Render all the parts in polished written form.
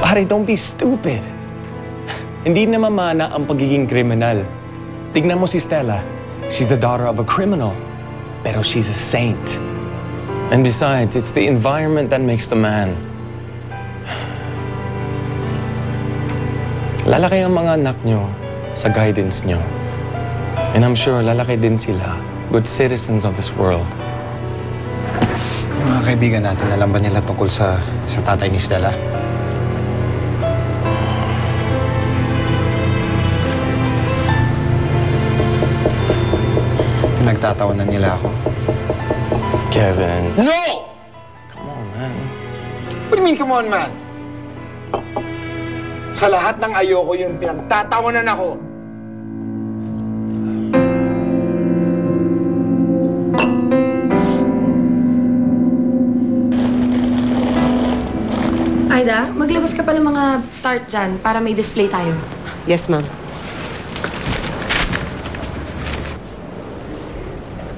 Pare, don't be stupid. Hindi na mamana ang pagiging kriminal. Tignan mo si Stella. She's the daughter of a criminal. Pero she's a saint. And besides, it's the environment that makes the man. Lalaki ang mga anak nyo sa guidance nyo. And I'm sure lalaki din sila, good citizens of this world. Yung mga kaibigan natin, alam ba nila tungkol sa tatay ni Stella? Pinagtatawanan nila ako. Kevin. No! Come on, man. What do you mean, come on, man? Sa lahat ng ayoko yung pinagtatawanan ako. Aida, maglabas ka pa ng mga tart dyan para may display tayo. Yes, ma'am.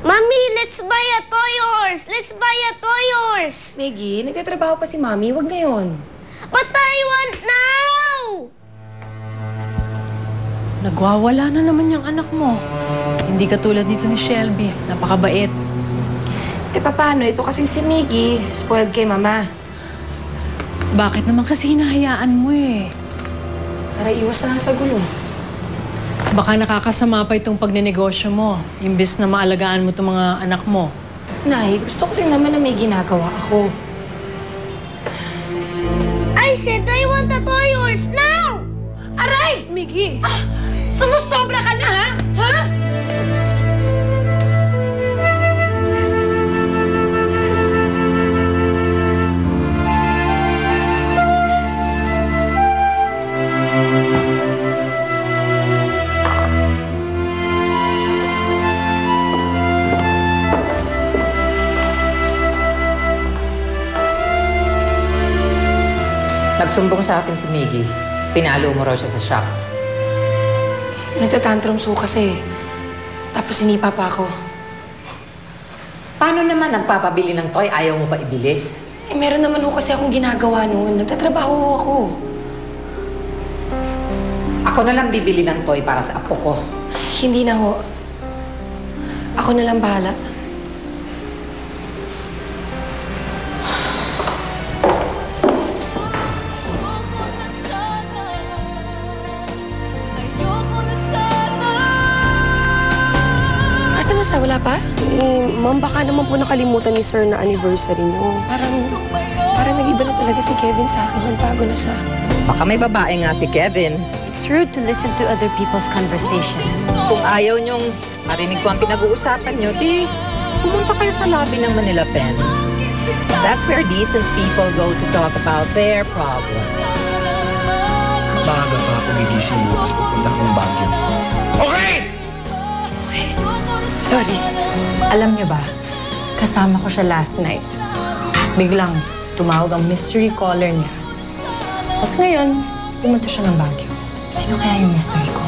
Mommy, let's buy a toy horse! Let's buy a toy horse! Maggie, nagtatrabaho pa si Mami. Huwag ngayon. But I want now! Nagwawala na naman yung anak mo. Hindi katulad nito ni Shelby. Napakabait. Eh, paano? Ito kasing si Miggy. Spoiled kay Mama. Bakit naman kasi hinahayaan mo eh? Para iwas na sa gulo. Baka nakakasama pa itong pagnenegosyo mo. Imbes na maalagaan mo itong mga anak mo. Nay, gusto ko rin naman na may ginagawa ako. I said I want a toy horse now! Aray! Miggy! Sumusobra ka na, ha? Ha? Nagsumbong sa akin si Miggy. Pinalo mo raw siya sa shop. Nagtatantrums ho kasi. Tapos sinipa pa ako. Paano naman nagpapabili ng toy, ayaw mo pa ibili? Eh, meron naman ho kasi akong ginagawa noon. Nagtatrabaho ho ako. Ako na lang bibili ng toy para sa apo ko. Hindi na ho. Ako na lang bahala. Asan na siya? Wala pa? Eh, ma'am, baka naman po nakalimutan ni sir na anniversary niyo. Parang nag-iba na talaga si Kevin sa akin. Nagbago na siya. Baka may babae nga si Kevin. It's rude to listen to other people's conversation. Kung ayaw niyong marinig ko ang pinag-uusapan niyo, di pumunta kayo sa lobby ng Manila Pen. That's where decent people go to talk about their problems. Maaga pa ako gigising bukas pupunta akong Baguio. Okay! Sorry. Alam niyo ba, kasama ko siya last night. Biglang tumawag ang mystery caller niya. Tapos ngayon, pumunta siya ng Baguio. Sino kaya yung mystery caller?